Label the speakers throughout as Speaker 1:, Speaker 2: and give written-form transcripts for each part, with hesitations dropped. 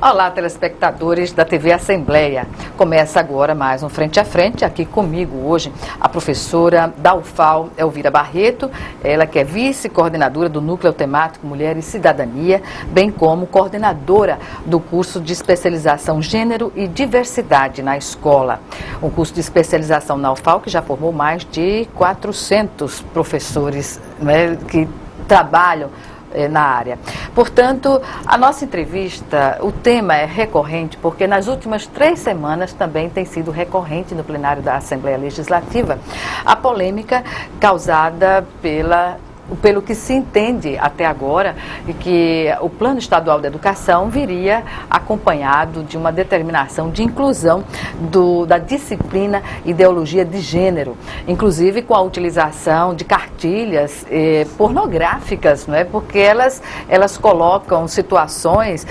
Speaker 1: Olá, telespectadores da TV Assembleia. Começa agora mais um Frente a Frente, aqui comigo hoje a professora da UFAL, Elvira Barreto, ela que é vice-coordenadora do Núcleo Temático Mulher e Cidadania, bem como coordenadora do curso de especialização Gênero e Diversidade na Escola. Um curso de especialização na UFAL que já formou mais de 400 professores, né, que trabalham na área. Portanto, a nossa entrevista, o tema é recorrente, porque nas últimas 3 semanas também tem sido recorrente no plenário da Assembleia Legislativa a polêmica causada pelo que se entende até agora, e que o Plano Estadual de Educação viria acompanhado de uma determinação de inclusão da disciplina Ideologia de Gênero, inclusive com a utilização de cartilhas pornográficas, não é? Porque elas colocam situações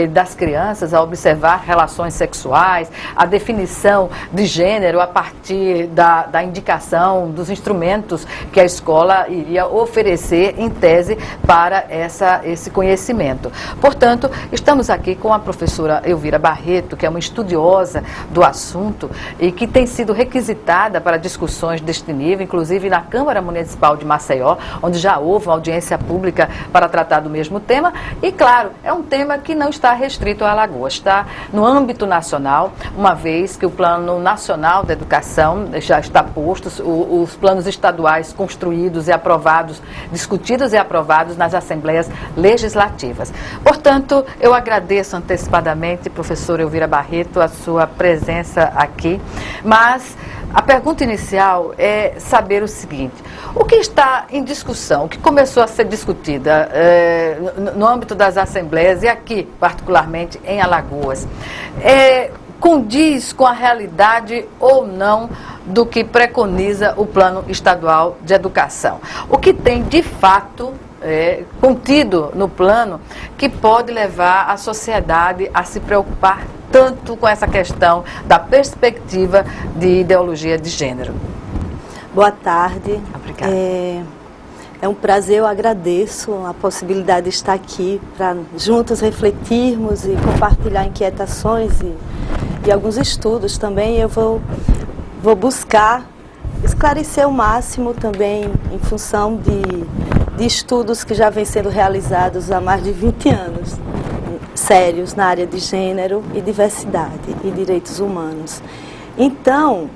Speaker 1: das crianças a observar relações sexuais, a definição de gênero a partir da indicação dos instrumentos que a escola iria oferecer em tese para esse conhecimento. Portanto, estamos aqui com a professora Elvira Barreto, que é uma estudiosa do assunto e que tem sido requisitada para discussões deste nível, inclusive na Câmara Municipal de Maceió, onde já houve uma audiência pública para tratar do mesmo tema. E, claro, é um tema que não está restrito a Alagoas, está no âmbito nacional, uma vez que o Plano Nacional da Educação já está posto, os planos estaduais construídos e aprovados, discutidos e aprovados nas Assembleias Legislativas. Portanto, eu agradeço antecipadamente, professora Elvira Barreto, a sua presença aqui, mas a pergunta inicial é saber o seguinte: o que está em discussão, o que começou a ser discutida no âmbito das Assembleias e aqui, particularmente em Alagoas, condiz com a realidade ou não do que preconiza o Plano Estadual de Educação? O que tem, de fato, contido no plano que pode levar a sociedade a se preocupar tanto com essa questão da perspectiva de ideologia de gênero?
Speaker 2: Boa tarde.
Speaker 1: Obrigada.
Speaker 2: É um prazer, eu agradeço a possibilidade de estar aqui para juntos refletirmos e compartilhar inquietações e alguns estudos também. Eu vou buscar esclarecer o máximo também em função de estudos que já vêm sendo realizados há mais de 20 anos, sérios na área de gênero e diversidade e direitos humanos. Então,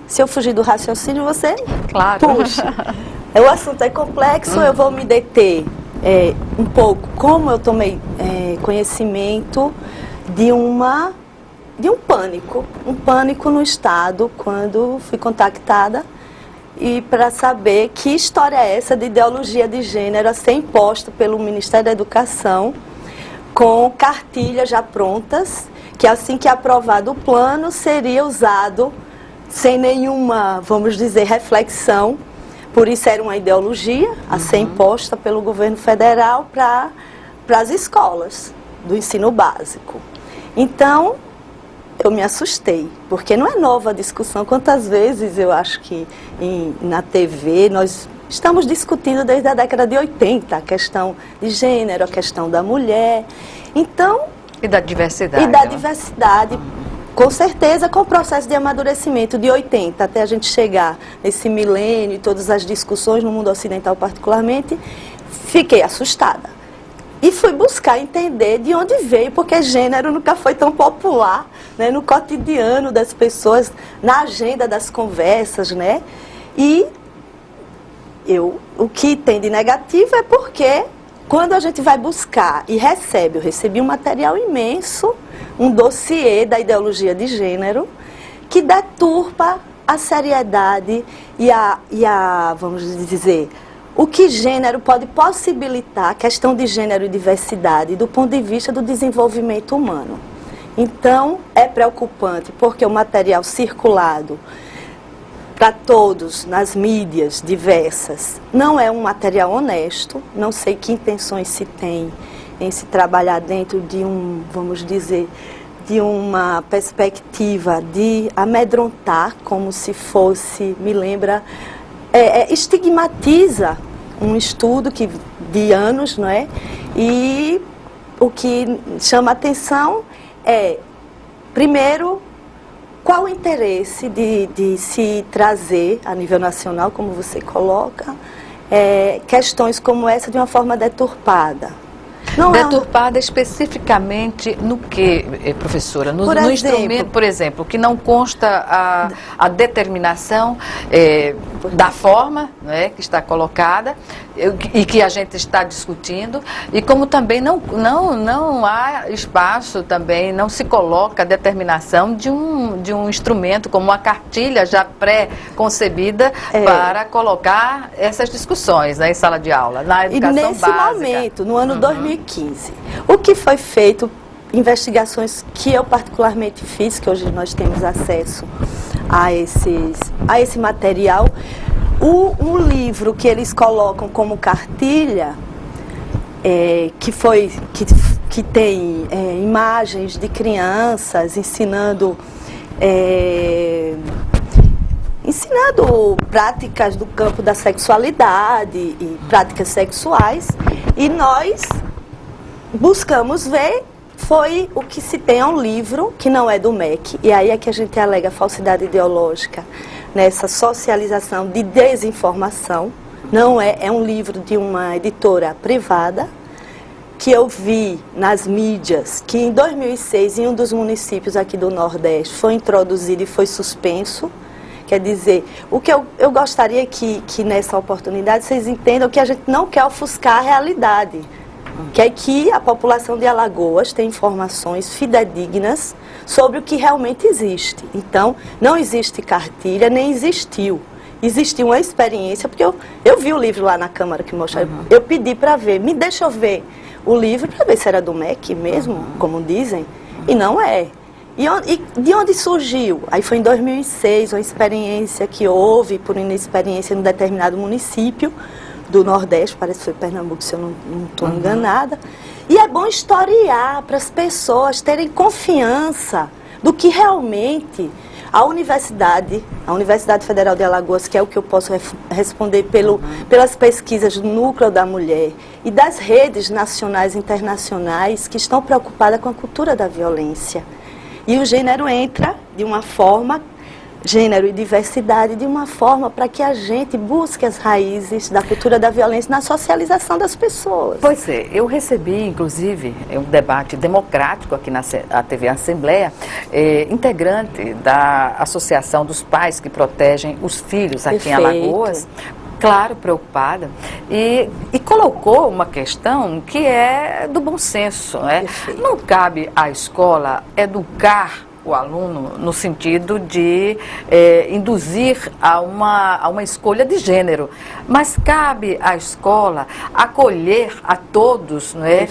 Speaker 2: se eu fugir do raciocínio, você puxa. O assunto é complexo, eu vou me deter um pouco como eu tomei conhecimento de um pânico no Estado, quando fui contactada e para saber que história é essa de ideologia de gênero a ser imposta pelo Ministério da Educação, com cartilhas já prontas, que assim que aprovado o plano, seria usado sem nenhuma, vamos dizer, reflexão. Por isso era uma ideologia a ser imposta pelo governo federal para as escolas do ensino básico. Então, eu me assustei, porque não é nova a discussão. Quantas vezes eu acho que na TV nós estamos discutindo desde a década de 80 a questão de gênero, a questão da mulher. Então,
Speaker 1: e da diversidade.
Speaker 2: E da diversidade, com certeza, com o processo de amadurecimento de 80 até a gente chegar nesse milênio e todas as discussões no mundo ocidental particularmente, fiquei assustada. E fui buscar entender de onde veio, porque gênero nunca foi tão popular, né, no cotidiano das pessoas, na agenda das conversas, né? E o que tem de negativo é porque quando a gente vai buscar e recebe, eu recebi um material imenso, um dossiê da ideologia de gênero, que deturpa a seriedade e a vamos dizer, o que gênero pode possibilitar, a questão de gênero e diversidade, do ponto de vista do desenvolvimento humano. Então, é preocupante, porque o material circulado para todos, nas mídias diversas, não é um material honesto, não sei que intenções se tem em se trabalhar dentro de vamos dizer, de uma perspectiva de amedrontar, como se fosse, me lembra, estigmatiza um estudo de anos, não é? E o que chama atenção é, primeiro, qual o interesse de se trazer a nível nacional, como você coloca, questões como essa de uma forma deturpada.
Speaker 1: Deturpada especificamente no que, professora? No instrumento, por exemplo, que não consta a determinação da forma, né, que está colocada e que a gente está discutindo, e como também não há espaço, também não se coloca a determinação de um instrumento como uma cartilha já pré-concebida para colocar essas discussões, né, em sala de aula, na educação básica.
Speaker 2: E nesse momento, no ano 2015, o que foi feito, investigações que eu particularmente fiz, que hoje nós temos acesso a esse material, um livro que eles colocam como cartilha, que tem imagens de crianças ensinando práticas do campo da sexualidade e práticas sexuais, e nós buscamos ver, foi o que se tem um livro que não é do MEC, e aí é que a gente alega falsidade ideológica nessa socialização de desinformação. Não é um livro de uma editora privada, que eu vi nas mídias, que em 2006, em um dos municípios aqui do Nordeste, foi introduzido e foi suspenso. Quer dizer, o que eu gostaria que nessa oportunidade vocês entendam que a gente não quer ofuscar a realidade. Que é que a população de Alagoas tem informações fidedignas sobre o que realmente existe. Então, não existe cartilha, nem existiu. Existiu uma experiência, porque eu vi o livro lá na Câmara que mostrava, eu pedi para ver, me deixa eu ver o livro para ver se era do MEC mesmo, como dizem, e não é. E de onde surgiu? Aí foi em 2006, uma experiência que houve por inexperiência em um determinado município do Nordeste, parece que foi Pernambuco, se eu não estou enganada. E é bom historiar para as pessoas terem confiança do que realmente a Universidade Federal de Alagoas, que é o que eu posso responder pelas pesquisas do Núcleo da Mulher e das redes nacionais e internacionais que estão preocupadas com a cultura da violência. E o gênero entra de uma forma, gênero e diversidade, de uma forma para que a gente busque as raízes da cultura da violência na socialização das pessoas.
Speaker 1: Pois é, eu recebi, inclusive, um debate democrático aqui na TV Assembleia, integrante da Associação dos Pais que Protegem os Filhos aqui em Alagoas, claro, preocupada, e colocou uma questão que é do bom senso, né? Não cabe à escola educar o aluno no sentido de induzir a uma escolha de gênero, mas cabe à escola acolher a todos, né,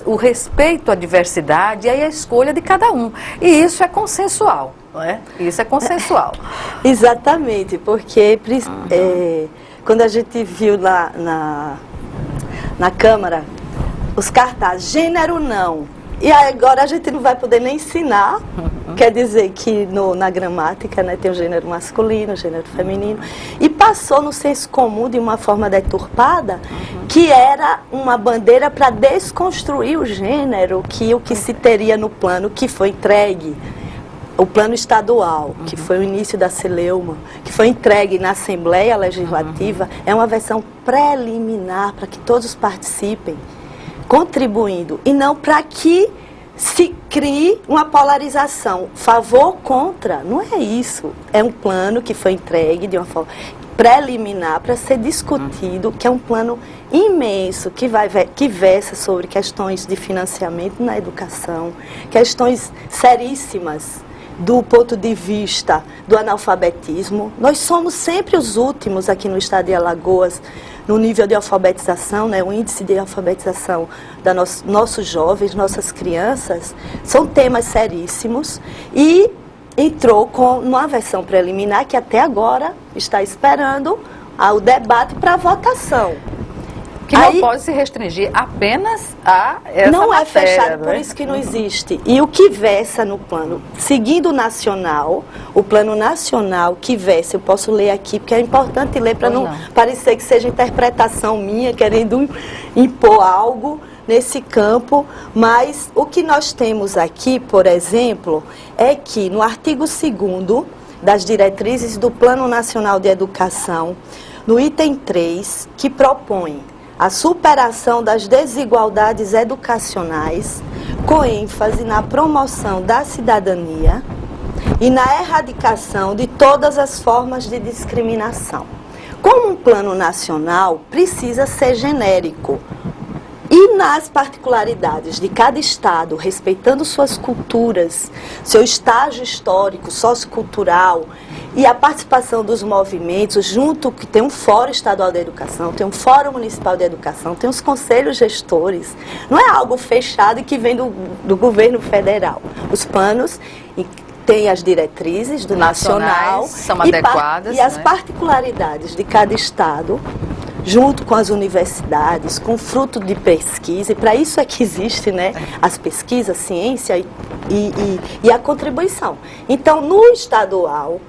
Speaker 1: o respeito à diversidade e a escolha de cada um, e isso é consensual, não é? Isso é consensual.
Speaker 2: Exatamente, porque quando a gente viu lá na Câmara os cartazes, gênero não, e agora a gente não vai poder nem ensinar. Quer dizer que na gramática, né, tem o gênero masculino, o gênero feminino, e passou no senso comum de uma forma deturpada, que era uma bandeira para desconstruir o gênero, o que se teria no plano que foi entregue, o plano estadual, que foi o início da Celeuma, que foi entregue na Assembleia Legislativa, é uma versão preliminar para que todos participem, contribuindo, e não para que se crie uma polarização, favor, contra, não é isso. É um plano que foi entregue de uma forma preliminar para ser discutido, que é um plano imenso, que versa sobre questões de financiamento na educação, questões seríssimas do ponto de vista do analfabetismo. Nós somos sempre os últimos aqui no estado de Alagoas, no nível de alfabetização, né, o índice de alfabetização dos nossos jovens, nossas crianças, são temas seríssimos, e entrou numa versão preliminar que até agora está esperando o debate para votação.
Speaker 1: Que não pode se restringir apenas a essa
Speaker 2: não
Speaker 1: matéria,
Speaker 2: é fechado,
Speaker 1: não é?
Speaker 2: por isso que não existe. E o que versa no plano, seguindo o nacional, o plano nacional que versa, eu posso ler aqui, porque é importante ler para não parecer que seja interpretação minha, querendo impor algo, nesse campo, mas o que nós temos aqui, por exemplo, é que no artigo 2º das diretrizes do Plano Nacional de Educação, no item 3, que propõe a superação das desigualdades educacionais, com ênfase na promoção da cidadania e na erradicação de todas as formas de discriminação. Como um plano nacional, precisa ser genérico. E nas particularidades de cada estado, respeitando suas culturas, seu estágio histórico, sociocultural e a participação dos movimentos, junto que tem um Fórum Estadual de Educação, tem um Fórum Municipal de Educação, tem os conselhos gestores. Não é algo fechado e que vem do governo federal. Os planos tem as diretrizes do nacional
Speaker 1: são adequadas,
Speaker 2: e as particularidades de cada estado, junto com as universidades, com fruto de pesquisa, e para isso é que existe, né, as pesquisas, a ciência e a contribuição. Então, no estadual,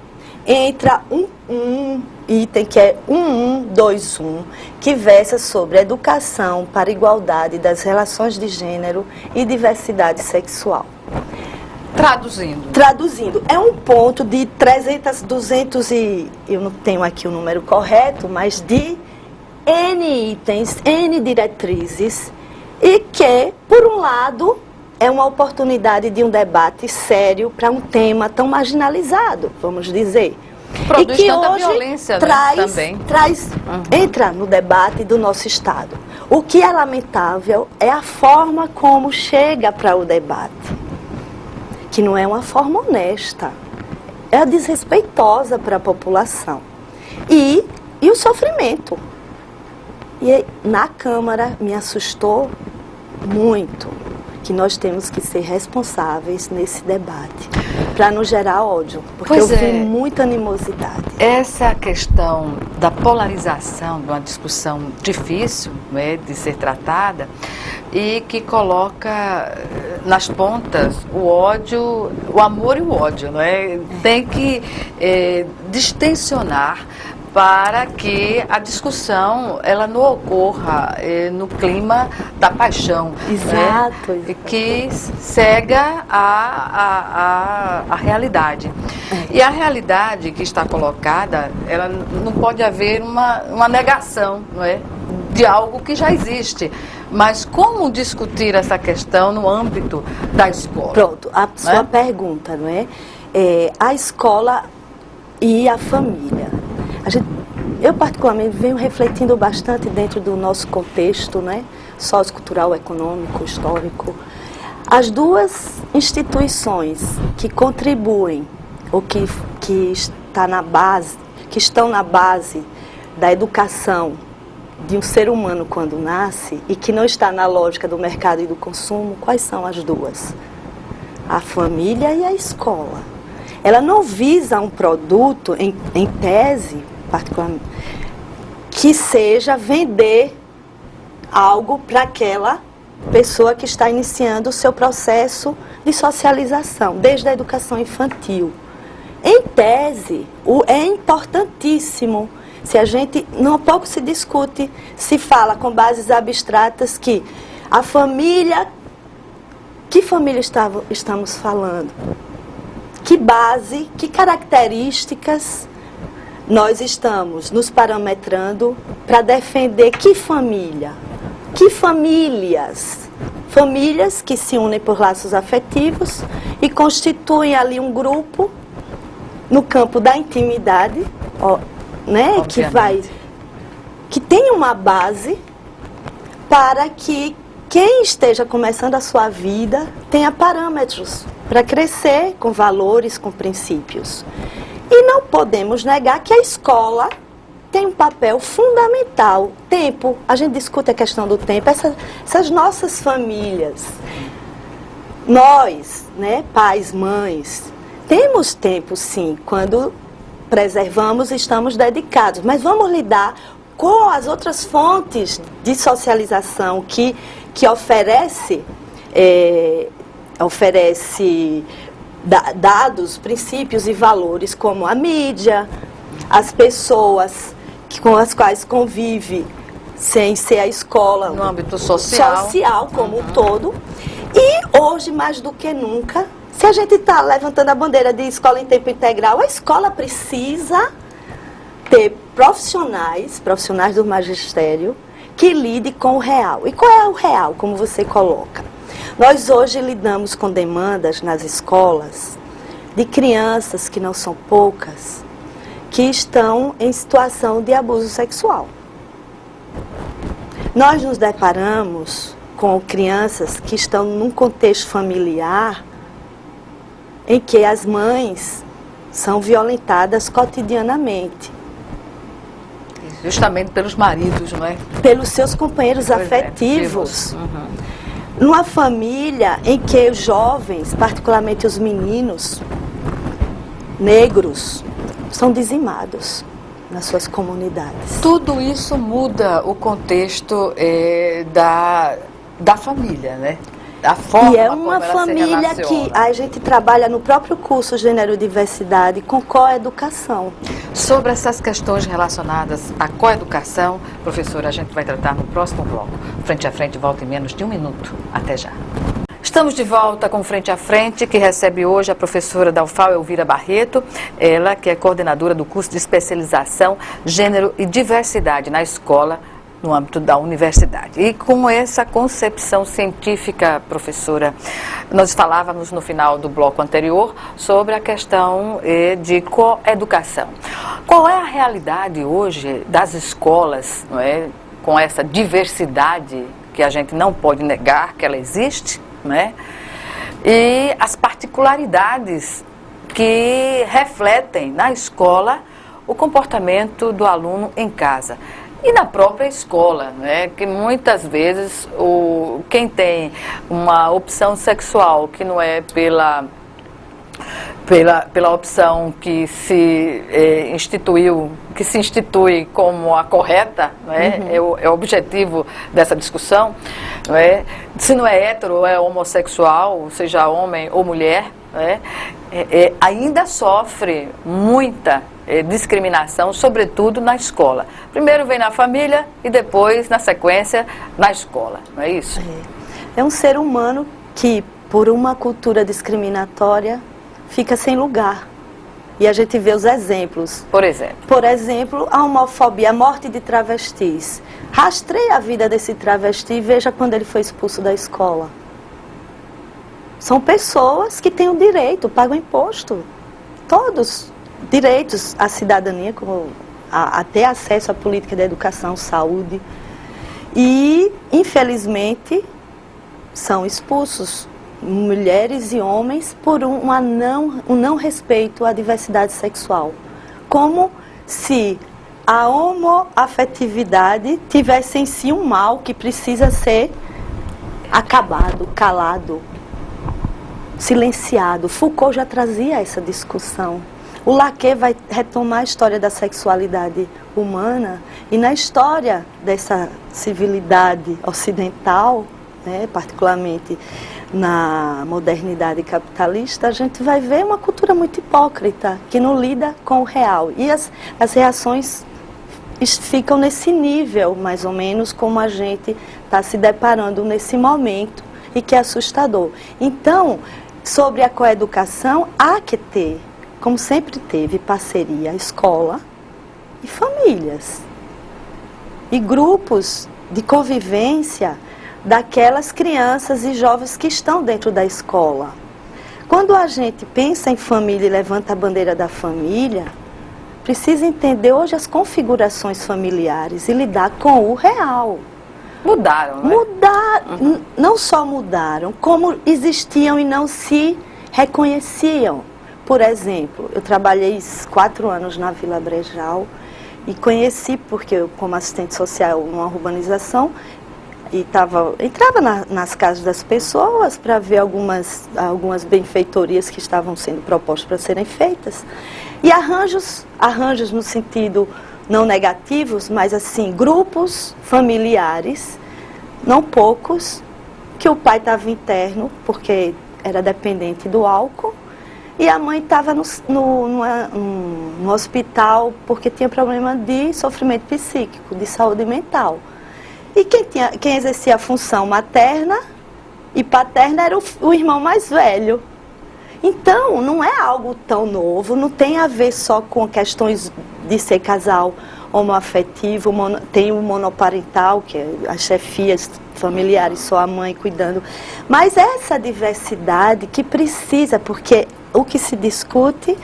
Speaker 2: entra um item que é 1121, que versa sobre educação para a igualdade das relações de gênero e diversidade sexual. Traduzindo, é um ponto de 200 e eu não tenho aqui o número correto, mas de N itens, N diretrizes, e que, por um lado, é uma oportunidade de um debate sério para um tema tão marginalizado, vamos dizer.
Speaker 1: Produz
Speaker 2: e que
Speaker 1: tanta
Speaker 2: hoje
Speaker 1: violência,
Speaker 2: também entra no debate do nosso Estado. O que é lamentável é a forma como chega para o debate, que não é uma forma honesta, é desrespeitosa para a população. E o sofrimento. E na Câmara me assustou muito que nós temos que ser responsáveis nesse debate, para não gerar ódio, porque eu vi muita animosidade.
Speaker 1: Essa questão da polarização de uma discussão difícil, né, de ser tratada, e que coloca nas pontas o ódio, o amor e o ódio, não é? Tem que distensionar para que a discussão ela não ocorra no clima da paixão.
Speaker 2: Exato,
Speaker 1: né? Que cega a realidade. E a realidade que está colocada, ela não pode haver uma negação, não é? De algo que já existe. Mas como discutir essa questão no âmbito da escola?
Speaker 2: Pronto, a sua pergunta, não é? A escola e a família. Eu, particularmente, venho refletindo bastante dentro do nosso contexto, né? Sociocultural, econômico, histórico. As duas instituições que contribuem, ou que estão na base da educação de um ser humano quando nasce e que não está na lógica do mercado e do consumo, quais são as duas? A família e a escola. Ela não visa um produto, em tese, particularmente, que seja vender algo para aquela pessoa que está iniciando o seu processo de socialização, desde a educação infantil. Em tese, é importantíssimo. Se a gente, não pouco se discute, se fala com bases abstratas que a família, que família estamos falando? Que base, que características nós estamos nos parametrando para defender que família? Que famílias? Famílias que se unem por laços afetivos e constituem ali um grupo no campo da intimidade, né, que tem uma base para que quem esteja começando a sua vida tenha parâmetros para crescer com valores, com princípios. E não podemos negar que a escola tem um papel fundamental. Tempo, a gente discute a questão do tempo, essas nossas famílias, nós, né, pais, mães, temos tempo sim, quando preservamos e estamos dedicados, mas vamos lidar com as outras fontes de socialização que oferece dados, princípios e valores, como a mídia, as pessoas com as quais convive sem ser a escola.
Speaker 1: No âmbito social.
Speaker 2: Social como um todo. E hoje, mais do que nunca, se a gente está levantando a bandeira de escola em tempo integral, a escola precisa ter profissionais do magistério, que lide com o real. E qual é o real, como você coloca? Nós hoje lidamos com demandas nas escolas de crianças, que não são poucas, que estão em situação de abuso sexual. Nós nos deparamos com crianças que estão num contexto familiar em que as mães são violentadas cotidianamente.
Speaker 1: Justamente pelos maridos, não é?
Speaker 2: Pelos seus companheiros afetivos. Numa família em que os jovens, particularmente os meninos negros, são dizimados nas suas comunidades.
Speaker 1: Tudo isso muda o contexto da família, né? A forma
Speaker 2: e é
Speaker 1: como
Speaker 2: uma
Speaker 1: ela
Speaker 2: família
Speaker 1: se
Speaker 2: que a gente trabalha no próprio curso Gênero e Diversidade com coeducação.
Speaker 1: Sobre essas questões relacionadas à coeducação, professora, a gente vai tratar no próximo bloco. Frente a Frente volta em menos de 1 minuto. Até já. Estamos de volta com Frente a Frente, que recebe hoje a professora da UFAL, Elvira Barreto, ela que é coordenadora do curso de especialização Gênero e Diversidade na escola, no âmbito da universidade. E com essa concepção científica, professora, nós falávamos no final do bloco anterior sobre a questão de coeducação. Qual é a realidade hoje das escolas, não é, com essa diversidade que a gente não pode negar que ela existe, né? E as particularidades que refletem na escola o comportamento do aluno em casa? E na própria escola, né, que muitas vezes quem tem uma opção sexual que não é pela opção que se institui como a correta, né, é o objetivo dessa discussão, né, se não é hétero ou é homossexual, seja homem ou mulher, né, ainda sofre muita discriminação, sobretudo na escola. Primeiro vem na família e depois, na sequência, na escola. Não é isso?
Speaker 2: É um ser humano que, por uma cultura discriminatória, fica sem lugar. E a gente vê os exemplos.
Speaker 1: Por exemplo?
Speaker 2: Por exemplo, a homofobia, a morte de travestis. Rastreia a vida desse travesti e veja quando ele foi expulso da escola. São pessoas que têm o direito, pagam imposto. Todos direitos à cidadania, como a ter acesso à política de educação, saúde. E, infelizmente, são expulsos mulheres e homens por um não respeito à diversidade sexual. Como se a homoafetividade tivesse em si um mal que precisa ser acabado, calado, silenciado. Foucault já trazia essa discussão. O Lacan vai retomar a história da sexualidade humana e na história dessa civilidade ocidental, né, particularmente na modernidade capitalista, a gente vai ver uma cultura muito hipócrita, que não lida com o real. E as reações ficam nesse nível, mais ou menos, como a gente está se deparando nesse momento e que é assustador. Então, sobre a coeducação, há que ter, como sempre teve, parceria escola e famílias. E grupos de convivência daquelas crianças e jovens que estão dentro da escola. Quando a gente pensa em família e levanta a bandeira da família, precisa entender hoje as configurações familiares e lidar com o real.
Speaker 1: Mudaram, né?
Speaker 2: Mudaram, não só mudaram, como existiam e não se reconheciam. Por exemplo, eu trabalhei 4 anos na Vila Brejal e conheci, porque eu, como assistente social numa urbanização, e entrava nas casas das pessoas para ver algumas benfeitorias que estavam sendo propostas para serem feitas. E arranjos no sentido não negativos, mas assim, grupos familiares, não poucos, que o pai estava interno, porque era dependente do álcool, e a mãe estava no hospital porque tinha problema de sofrimento psíquico, de saúde mental. E quem exercia a função materna e paterna era o irmão mais velho. Então, não é algo tão novo, não tem a ver só com questões de ser casal homoafetivo, tem o monoparental, que é as chefias familiares, só a mãe cuidando. Mas essa diversidade que precisa, porque o que se discute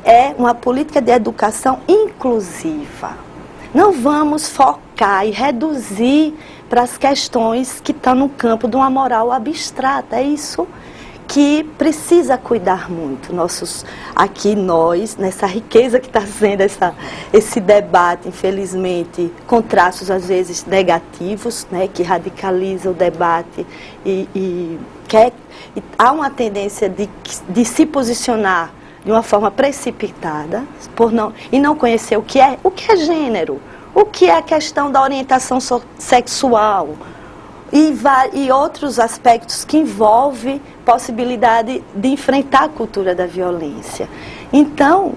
Speaker 2: é uma política de educação inclusiva. Não vamos focar e reduzir para as questões que estão no campo de uma moral abstrata. É isso que precisa cuidar muito. Aqui nós, nessa riqueza que está sendo esse debate, infelizmente, com traços às vezes negativos, né, que radicaliza o debate e há uma tendência de se posicionar de uma forma precipitada e não conhecer o que é gênero, o que é a questão da orientação sexual e outros aspectos que envolvem possibilidade de enfrentar a cultura da violência. Então,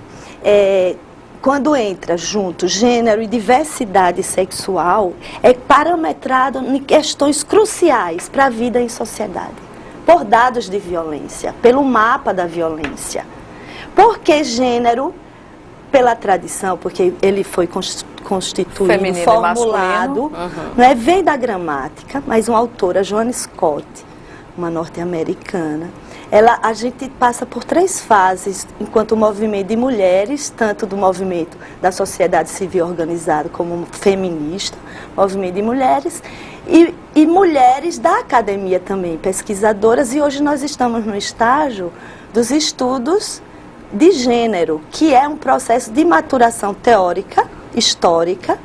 Speaker 2: quando entra junto gênero e diversidade sexual, é parametrado em questões cruciais para a vida em sociedade, por dados de violência, pelo mapa da violência. Porque gênero, pela tradição, porque ele foi constituído,
Speaker 1: feminino,
Speaker 2: formulado, né, vem da gramática, mas uma autora, Joanne Scott, uma norte-americana, a gente passa por 3 fases, enquanto o movimento de mulheres, tanto do movimento da sociedade civil organizada como feminista, movimento de mulheres, e mulheres da academia também, pesquisadoras, e hoje nós estamos no estágio dos estudos de gênero, que é um processo de maturação teórica, histórica,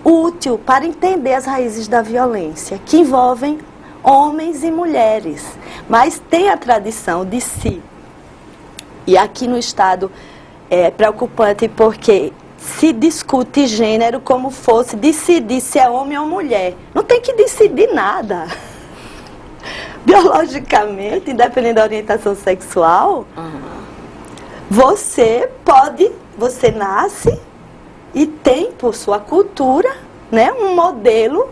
Speaker 2: útil para entender as raízes da violência, que envolvem homens e mulheres, mas tem a tradição de si. E aqui no Estado é preocupante porque se discute gênero como fosse decidir se é homem ou mulher. Não tem que decidir nada. Biologicamente, independente da orientação sexual, você nasce e tem por sua cultura, né, um modelo,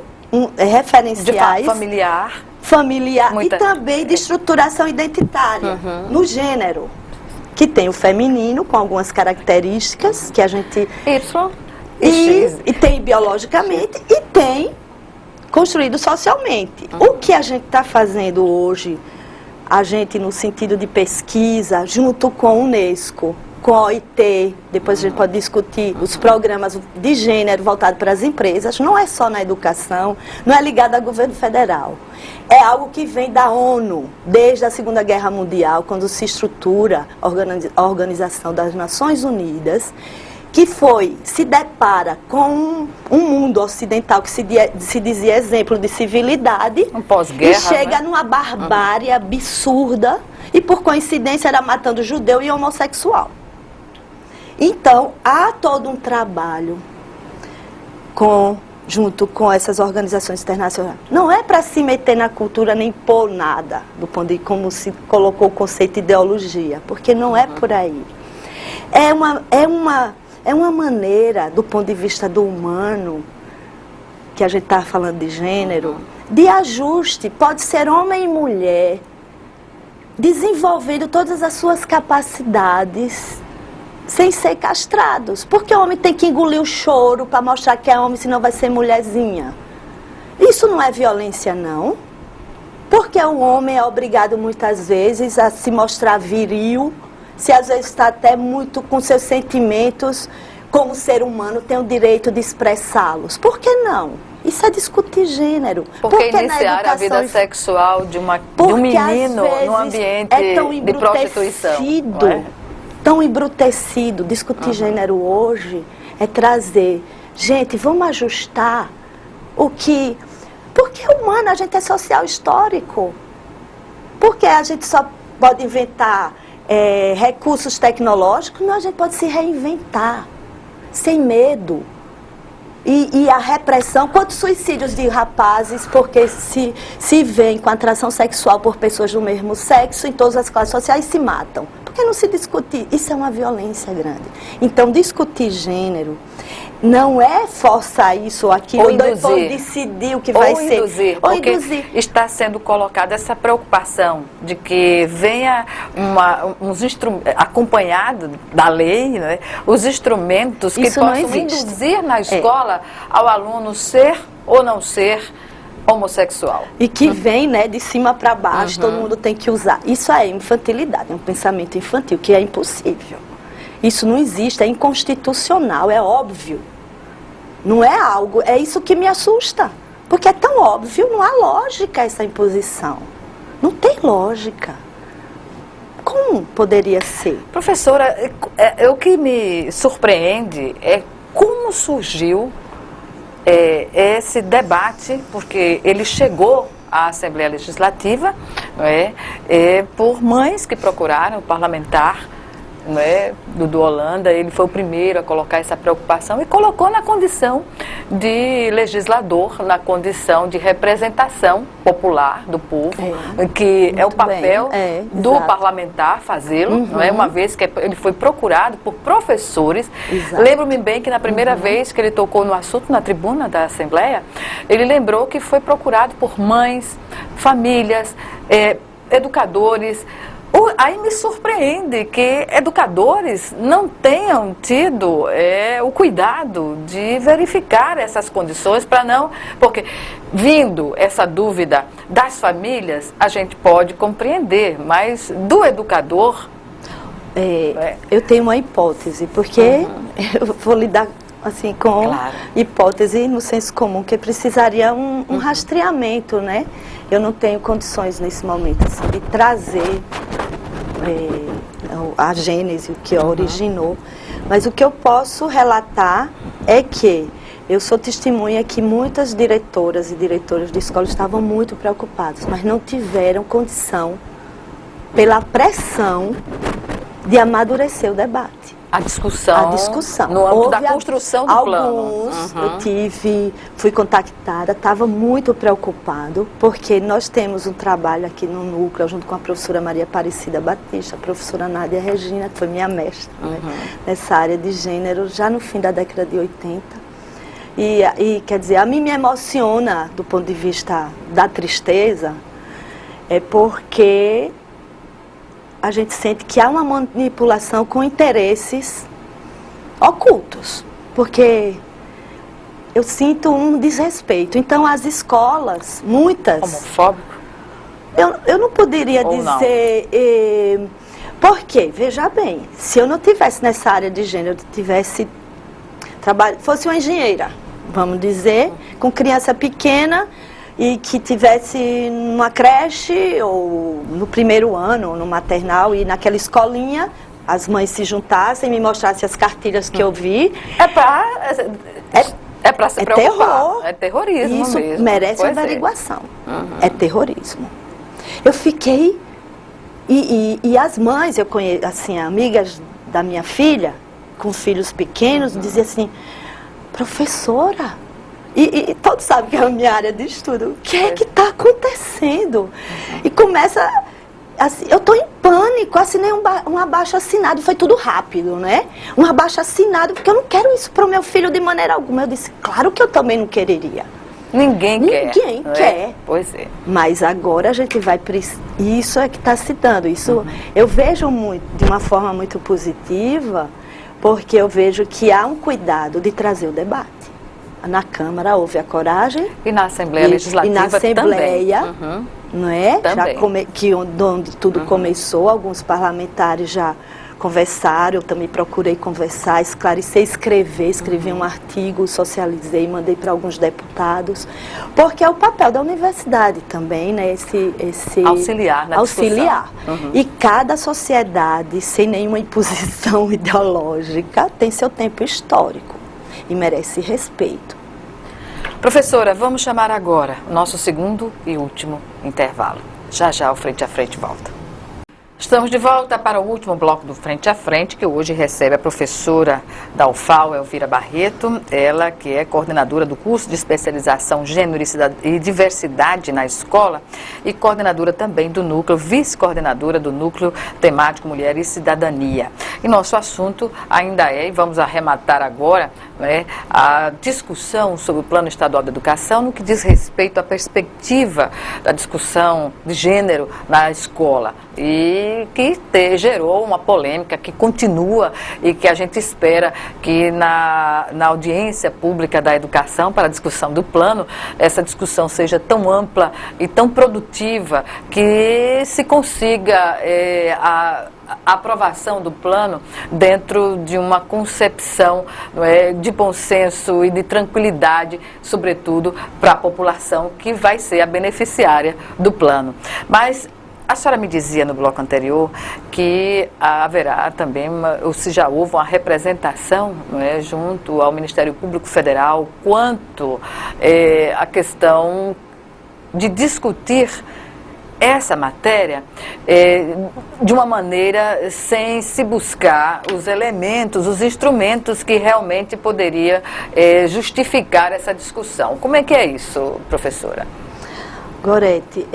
Speaker 2: referenciais familiar e também de estruturação identitária no gênero, que tem o feminino com algumas características que a gente e tem biologicamente e tem construído socialmente. O que a gente está fazendo hoje, a gente no sentido de pesquisa, junto com a Unesco, com a OIT, depois a gente pode discutir os programas de gênero voltados para as empresas, não é só na educação, não é ligado ao governo federal. É algo que vem da ONU, desde a Segunda Guerra Mundial, quando se estrutura a Organização das Nações Unidas, que se depara com um mundo ocidental que se dizia exemplo de civilidade,
Speaker 1: pós-guerra,
Speaker 2: e chega numa barbárie absurda, e por coincidência era matando judeu e homossexual. Então, há todo um trabalho junto com essas organizações internacionais. Não é para se meter na cultura nem pôr nada, do ponto de como se colocou o conceito de ideologia, porque não é por aí. É uma maneira, do ponto de vista do humano, que a gente está falando de gênero, de ajuste. Pode ser homem e mulher, desenvolvendo todas as suas capacidades, sem ser castrados. Porque o homem tem que engolir o choro para mostrar que é homem, senão vai ser mulherzinha. Isso não é violência, não. Porque o homem é obrigado muitas vezes a se mostrar viril, se às vezes está até muito com seus sentimentos, como ser humano tem o direito de expressá-los. Por que não? Isso é discutir gênero.
Speaker 1: Porque iniciar a vida sexual de um menino num ambiente de prostituição.
Speaker 2: Tão embrutecido. Discutir gênero hoje é trazer, gente, vamos ajustar o que... Porque humano, a gente é social histórico. Porque a gente só pode inventar recursos tecnológicos, não, a gente pode se reinventar, sem medo. E a repressão, quantos suicídios de rapazes, porque se veem com atração sexual por pessoas do mesmo sexo, em todas as classes sociais, se matam. que não se discute? Isso é uma violência grande. Então, discutir gênero não é forçar isso ou aquilo,
Speaker 1: ou induzir,
Speaker 2: ou decidir o que vai ser.
Speaker 1: Induzir, ou induzir. Está sendo colocada essa preocupação de que venha uns instrumentos, acompanhado da lei, né, os instrumentos que
Speaker 2: isso
Speaker 1: possam induzir na escola ao aluno ser ou não ser homossexual.
Speaker 2: E que vem, né, de cima para baixo, todo mundo tem que usar. Isso é infantilidade, é um pensamento infantil, que é impossível. Isso não existe, é inconstitucional, é óbvio. Não é algo, é isso que me assusta. Porque é tão óbvio, não há lógica essa imposição. Não tem lógica. Como poderia ser?
Speaker 1: Professora, o que me surpreende é como surgiu esse debate, porque ele chegou à Assembleia Legislativa, não é, por mães que procuraram o parlamentar, não é, Dudu Holanda. Ele foi o primeiro a colocar essa preocupação e colocou na condição de legislador, na condição de representação popular do povo, que é o papel do parlamentar fazê-lo, não é? Uma vez que ele foi procurado por professores. Lembro-me bem que na primeira vez que ele tocou no assunto na tribuna da Assembleia, ele lembrou que foi procurado por mães, famílias, educadores. Aí me surpreende que educadores não tenham tido o cuidado de verificar essas condições para não... Porque, vindo essa dúvida das famílias, a gente pode compreender, mas do educador...
Speaker 2: Eu tenho uma hipótese, porque eu vou lidar assim, com hipótese no senso comum, que precisaria um rastreamento, né? Eu não tenho condições nesse momento assim, de trazer a gênese, o que originou, mas o que eu posso relatar é que eu sou testemunha que muitas diretoras e diretores de escola estavam muito preocupados, mas não tiveram condição, pela pressão, de amadurecer o debate.
Speaker 1: A discussão. No âmbito da construção do plano.
Speaker 2: Eu fui contactada, estava muito preocupado, porque nós temos um trabalho aqui no núcleo, junto com a professora Maria Aparecida Batista, a professora Nádia Regina, que foi minha mestra, né, nessa área de gênero, já no fim da década de 80. E quer dizer, a mim me emociona, do ponto de vista da tristeza, porque a gente sente que há uma manipulação com interesses ocultos, porque eu sinto um desrespeito. Então, as escolas, muitas...
Speaker 1: Homofóbico?
Speaker 2: Eu não poderia dizer... Porque, veja bem, se eu não tivesse nessa área de gênero, fosse uma engenheira, vamos dizer, com criança pequena... e que tivesse numa creche, ou no primeiro ano, ou no maternal, e naquela escolinha, as mães se juntassem, me mostrassem as cartilhas que eu vi.
Speaker 1: É para se preocupar. Terror. É terrorismo
Speaker 2: isso
Speaker 1: mesmo.
Speaker 2: Isso merece uma averiguação. É terrorismo. Eu fiquei... E as mães, eu conheço, assim, amigas da minha filha, com filhos pequenos, diziam assim, professora... E todos sabem que é a minha área de estudo. O que é que está acontecendo? E começa... Assim, eu estou em pânico, assinei um abaixo-assinado, foi tudo rápido, né? Um abaixo-assinado, porque eu não quero isso para o meu filho de maneira alguma. Eu disse, claro que eu também não quereria.
Speaker 1: Ninguém
Speaker 2: quer.
Speaker 1: Pois é.
Speaker 2: Mas agora a gente vai... Isso é que está se dando. Isso eu vejo de uma forma muito positiva, porque eu vejo que há um cuidado de trazer o debate. Na Câmara houve a coragem.
Speaker 1: E na Assembleia Legislativa
Speaker 2: também. E na Assembleia,
Speaker 1: também.
Speaker 2: Não é? Onde tudo começou, alguns parlamentares já conversaram, eu também procurei conversar, esclarecer, escrevi um artigo, socializei, mandei para alguns deputados, porque é o papel da universidade também, né? Esse
Speaker 1: auxiliar na
Speaker 2: auxiliar. E cada sociedade, sem nenhuma imposição ideológica, tem seu tempo histórico. E merece respeito.
Speaker 1: Professora, vamos chamar agora o nosso segundo e último intervalo. Já já o Frente a Frente volta. Estamos de volta para o último bloco do Frente a Frente, que hoje recebe a professora da UFAL, Elvira Barreto, ela que é coordenadora do curso de especialização Gênero e Diversidade na Escola e coordenadora também do núcleo, vice-coordenadora do núcleo temático Mulher e Cidadania. E nosso assunto ainda é, e vamos arrematar agora, né, a discussão sobre o Plano Estadual de Educação no que diz respeito à perspectiva da discussão de gênero na escola. E que gerou uma polêmica que continua e que a gente espera que na audiência pública da educação para a discussão do plano, essa discussão seja tão ampla e tão produtiva que se consiga a aprovação do plano dentro de uma concepção, não é, de bom senso e de tranquilidade, sobretudo para a população que vai ser a beneficiária do plano. Mas a senhora me dizia no bloco anterior que haverá também, ou se já houve uma representação, não é, junto ao Ministério Público Federal quanto à questão de discutir essa matéria de uma maneira sem se buscar os elementos, os instrumentos que realmente poderia justificar essa discussão. Como é que é isso, professora?
Speaker 2: Gorete,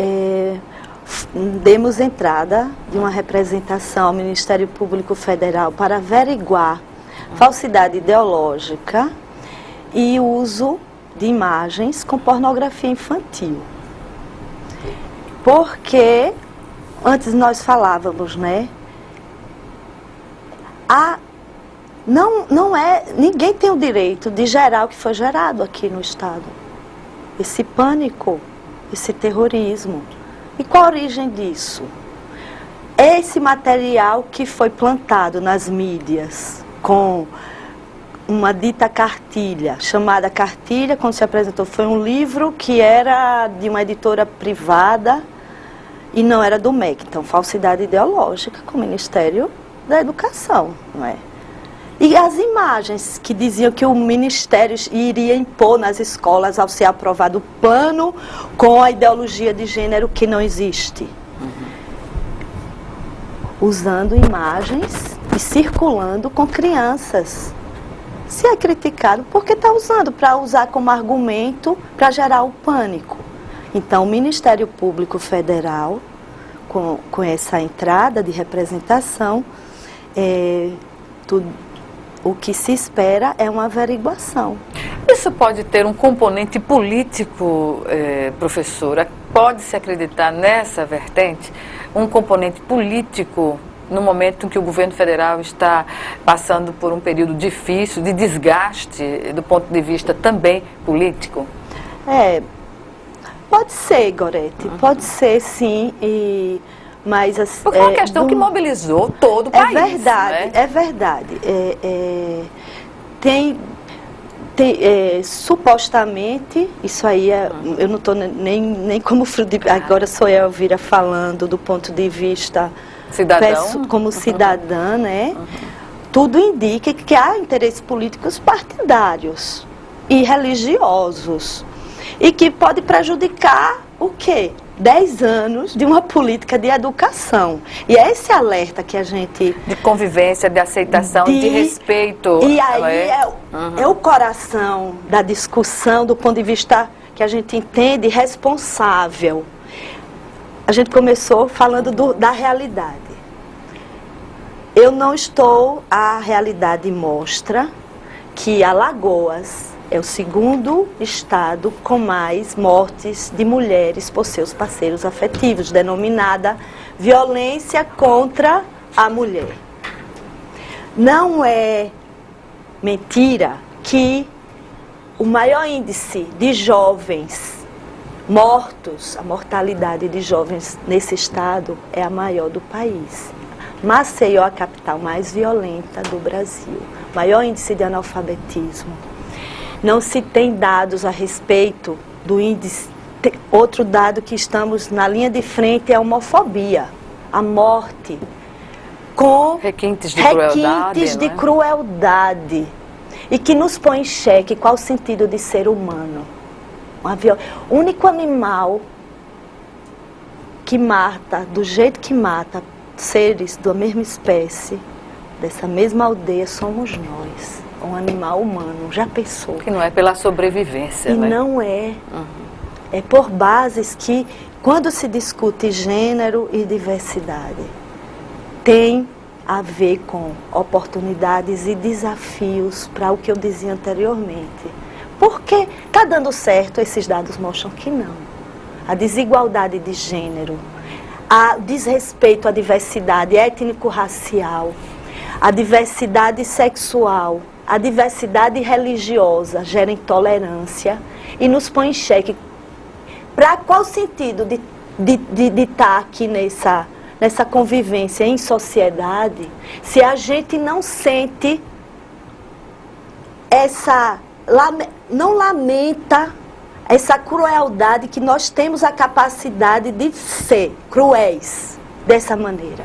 Speaker 2: demos entrada de uma representação ao Ministério Público Federal para averiguar falsidade ideológica e uso de imagens com pornografia infantil. Porque, antes nós falávamos, né? Ninguém tem o direito de gerar o que foi gerado aqui no Estado. Esse pânico, esse terrorismo. E qual a origem disso? Esse material que foi plantado nas mídias com uma dita cartilha, chamada cartilha, quando se apresentou, foi um livro que era de uma editora privada e não era do MEC. Então, falsidade ideológica com o Ministério da Educação, não é? E as imagens que diziam que o Ministério iria impor nas escolas ao ser aprovado o plano com a ideologia de gênero que não existe. Usando imagens e circulando com crianças. Se é criticado, porque está usando para usar como argumento para gerar o pânico. Então, o Ministério Público Federal, com essa entrada de representação, o que se espera é uma averiguação.
Speaker 1: Isso pode ter um componente político, professora? Pode-se acreditar nessa vertente? Um componente político no momento em que o governo federal está passando por um período difícil, de desgaste do ponto de vista também político?
Speaker 2: Pode ser, Gorete, pode ser sim, mas assim,
Speaker 1: porque é uma questão que mobilizou todo o país.
Speaker 2: É verdade,
Speaker 1: né?
Speaker 2: É verdade. Supostamente, isso aí eu não estou nem como agora sou eu, Elvira, falando do ponto de vista
Speaker 1: cidadão,
Speaker 2: como cidadã, né? Tudo indica que há interesses políticos partidários e religiosos e que pode prejudicar o quê? 10 anos de uma política de educação. E é esse alerta que a gente...
Speaker 1: De convivência, de aceitação, de respeito.
Speaker 2: E aí é o coração da discussão do ponto de vista que a gente entende responsável. A gente começou falando da realidade. A realidade mostra que Alagoas é o segundo estado com mais mortes de mulheres por seus parceiros afetivos, denominada violência contra a mulher. Não é mentira que o maior índice de jovens mortos, a mortalidade de jovens nesse estado é a maior do país. Maceió, a capital mais violenta do Brasil. Maior índice de analfabetismo. Não se tem dados a respeito do índice. Outro dado que estamos na linha de frente é a homofobia. A morte com
Speaker 1: requintes
Speaker 2: de crueldade. E que nos põe em xeque qual o sentido de ser humano. O único animal que mata, do jeito que mata, seres da mesma espécie, dessa mesma aldeia, somos nós. Um animal humano, já pensou?
Speaker 1: Que não é pela sobrevivência,
Speaker 2: e
Speaker 1: né?
Speaker 2: Não é. É por bases que, quando se discute gênero e diversidade, tem a ver com oportunidades e desafios para o que eu dizia anteriormente. Porque está dando certo, esses dados mostram que não. A desigualdade de gênero, a desrespeito à diversidade étnico-racial, a diversidade sexual, a diversidade religiosa gera intolerância e nos põe em xeque. Para qual sentido de estar aqui nessa convivência em sociedade, se a gente não sente não lamenta essa crueldade que nós temos a capacidade de ser cruéis dessa maneira?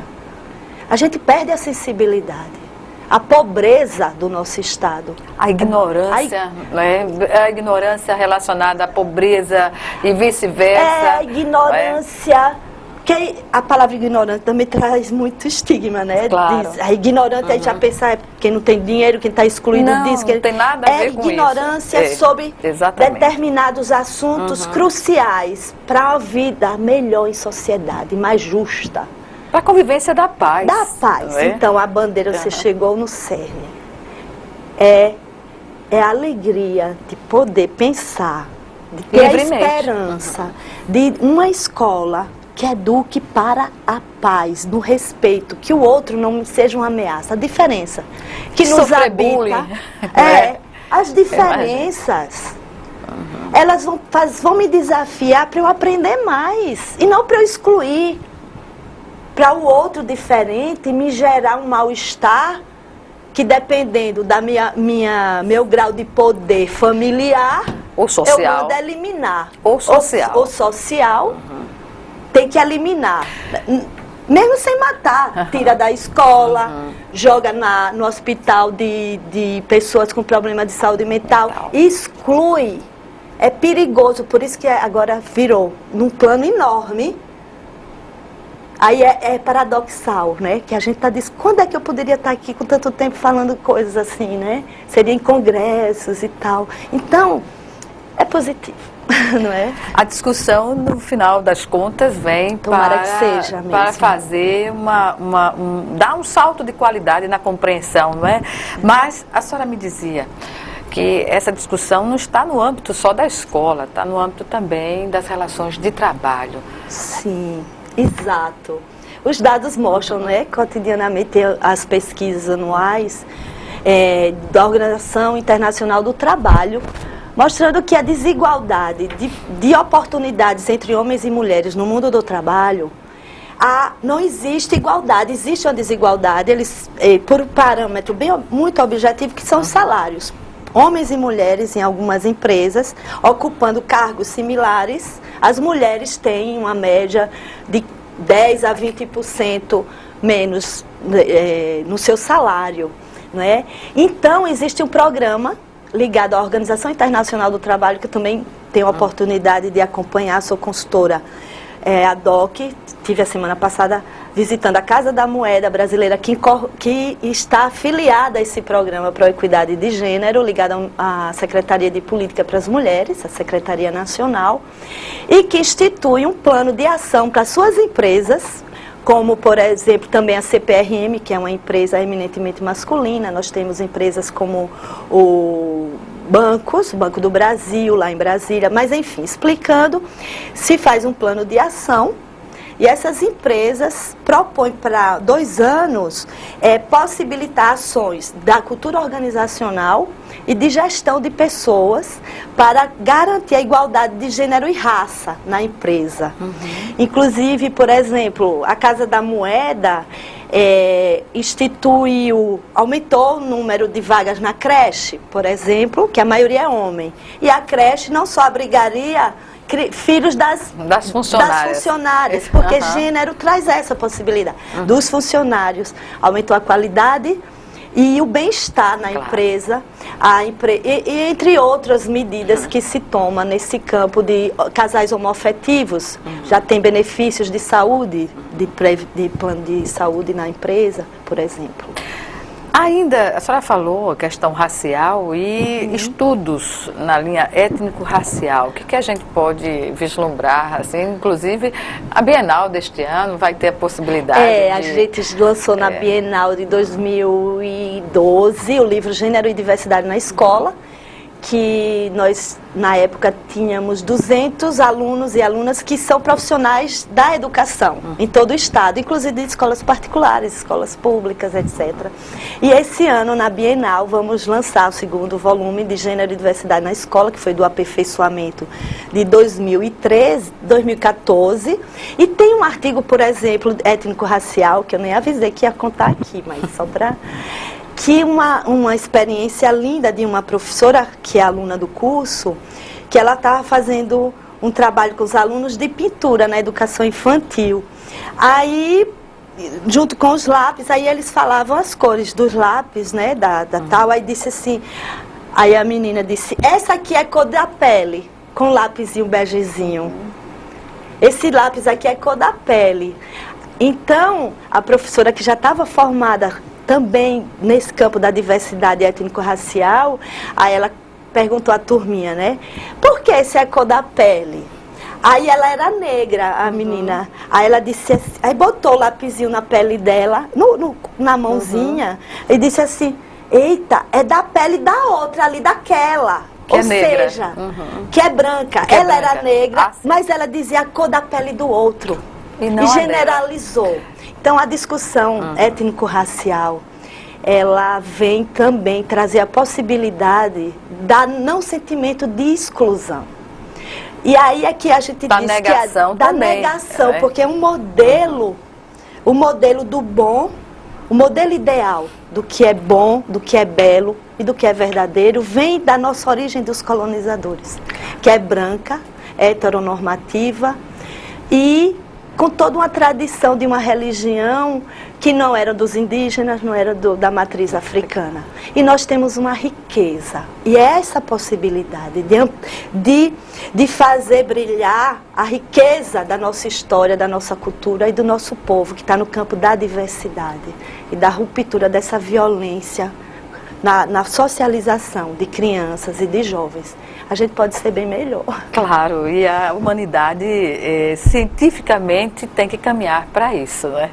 Speaker 2: A gente perde a sensibilidade, a pobreza do nosso Estado.
Speaker 1: A ignorância, né? A ignorância relacionada à pobreza e vice-versa.
Speaker 2: A ignorância, que a palavra ignorante também traz muito estigma, né?
Speaker 1: Claro.
Speaker 2: A ignorante, a gente já pensa, quem não tem dinheiro, quem está excluído disso.
Speaker 1: Não tem nada a ver com isso.
Speaker 2: Ignorância sobre determinados assuntos cruciais para uma vida melhor em sociedade, mais justa.
Speaker 1: Para a convivência da paz.
Speaker 2: Da paz. Então, a bandeira, você chegou no cerne. É a alegria de poder pensar, de ter a esperança de uma escola que eduque para a paz, no respeito, que o outro não seja uma ameaça. A diferença que nos habita as diferenças. Elas vão me desafiar para eu aprender mais e não para eu excluir. Para o outro diferente me gerar um mal-estar que, dependendo da meu grau de poder familiar,
Speaker 1: ou social,
Speaker 2: eu mando eliminar.
Speaker 1: Ou social.
Speaker 2: Ou social, tem que eliminar. Mesmo sem matar, tira da escola, joga no hospital de pessoas com problema de saúde mental, exclui. É perigoso, por isso que agora virou num plano enorme. Aí é paradoxal, né? Que a gente está dizendo, quando é que eu poderia estar aqui com tanto tempo falando coisas assim, né? Seria em congressos e tal. Então, é positivo, não é?
Speaker 1: A discussão, no final das contas, vem
Speaker 2: Tomara que seja mesmo.
Speaker 1: Para fazer dar um salto de qualidade na compreensão, não é? Mas a senhora me dizia que essa discussão não está no âmbito só da escola, está no âmbito também das relações de trabalho.
Speaker 2: Sim. Exato. Os dados mostram, né, cotidianamente, as pesquisas anuais da Organização Internacional do Trabalho, mostrando que a desigualdade de oportunidades entre homens e mulheres no mundo do trabalho, não existe igualdade, existe uma desigualdade, por um parâmetro muito objetivo, que são os salários. Homens e mulheres em algumas empresas, ocupando cargos similares, as mulheres têm uma média de 10% a 20% menos no seu salário. Não é? Então, existe um programa ligado à Organização Internacional do Trabalho, que eu também tenho a oportunidade de acompanhar, sou consultora a DOC, tive a semana passada visitando a Casa da Moeda Brasileira, que está afiliada a esse programa para a equidade de gênero, ligada à Secretaria de Política para as Mulheres, a Secretaria Nacional, e que institui um plano de ação para suas empresas, como, por exemplo, também a CPRM, que é uma empresa eminentemente masculina. Nós temos empresas como o Banco do Brasil, lá em Brasília, mas enfim, explicando, se faz um plano de ação e essas empresas propõem para 2 anos possibilitar ações da cultura organizacional e de gestão de pessoas para garantir a igualdade de gênero e raça na empresa. Inclusive, por exemplo, a Casa da Moeda aumentou o número de vagas na creche, por exemplo, que a maioria é homem. E a creche não só abrigaria filhos das funcionárias, porque gênero traz essa possibilidade. Dos funcionários, aumentou a qualidade e o bem-estar na empresa, e entre outras medidas que se toma nesse campo de casais homoafetivos, já tem benefícios de saúde, de plano de saúde na empresa, por exemplo.
Speaker 1: Ainda, a senhora falou a questão racial e estudos na linha étnico-racial. O que a gente pode vislumbrar? Assim, inclusive, a Bienal deste ano vai ter a possibilidade
Speaker 2: a gente lançou na Bienal de 2012 o livro Gênero e Diversidade na Escola, que nós, na época, tínhamos 200 alunos e alunas que são profissionais da educação em todo o estado, inclusive de escolas particulares, escolas públicas, etc. E esse ano, na Bienal, vamos lançar o segundo volume de Gênero e Diversidade na Escola, que foi do aperfeiçoamento de 2014. E tem um artigo, por exemplo, étnico-racial, que eu nem avisei que ia contar aqui, mas só para... que uma experiência linda de uma professora, que é aluna do curso, que ela estava fazendo um trabalho com os alunos de pintura na educação infantil. Aí, junto com os lápis, aí eles falavam as cores dos lápis, né, tal, aí disse assim, aí a menina disse, essa aqui é a cor da pele, com lápisinho begezinho. Esse lápis aqui é a cor da pele. Então, a professora que já estava formada também nesse campo da diversidade étnico-racial, aí ela perguntou à turminha, né? Por que essa é a cor da pele? Aí ela era negra, a menina. Aí ela disse assim, aí botou o lapisinho na pele dela, na mãozinha, e disse assim, eita, é da pele da outra ali, daquela.
Speaker 1: Que
Speaker 2: Ou
Speaker 1: é negra.
Speaker 2: seja, que é branca.
Speaker 1: Que é
Speaker 2: ela
Speaker 1: branca.
Speaker 2: era negra,
Speaker 1: Sim.
Speaker 2: mas ela dizia a cor da pele do outro.
Speaker 1: E
Speaker 2: generalizou. Então, a discussão étnico-racial, ela vem também trazer a possibilidade da não sentimento de exclusão. E aí é que a gente diz
Speaker 1: negação
Speaker 2: que é da
Speaker 1: também,
Speaker 2: negação, porque é um modelo, o modelo do bom, o modelo ideal do que é bom, do que é belo e do que é verdadeiro, vem da nossa origem dos colonizadores, que é branca, heteronormativa e com toda uma tradição de uma religião que não era dos indígenas, não era da matriz africana. E nós temos uma riqueza. E é essa possibilidade de fazer brilhar a riqueza da nossa história, da nossa cultura e do nosso povo, que está no campo da diversidade e da ruptura dessa violência na socialização de crianças e de jovens. A gente pode ser bem melhor.
Speaker 1: Claro, e a humanidade cientificamente tem que caminhar para isso, né?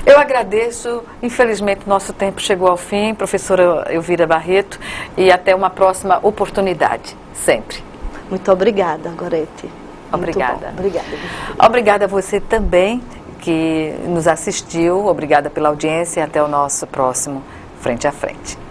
Speaker 1: Eu agradeço, infelizmente nosso tempo chegou ao fim, professora Elvira Barreto, e até uma próxima oportunidade, sempre.
Speaker 2: Muito obrigada, Gorete.
Speaker 1: Obrigada.
Speaker 2: Obrigada.
Speaker 1: Obrigada a você também que nos assistiu, obrigada pela audiência e até o nosso próximo Frente a Frente.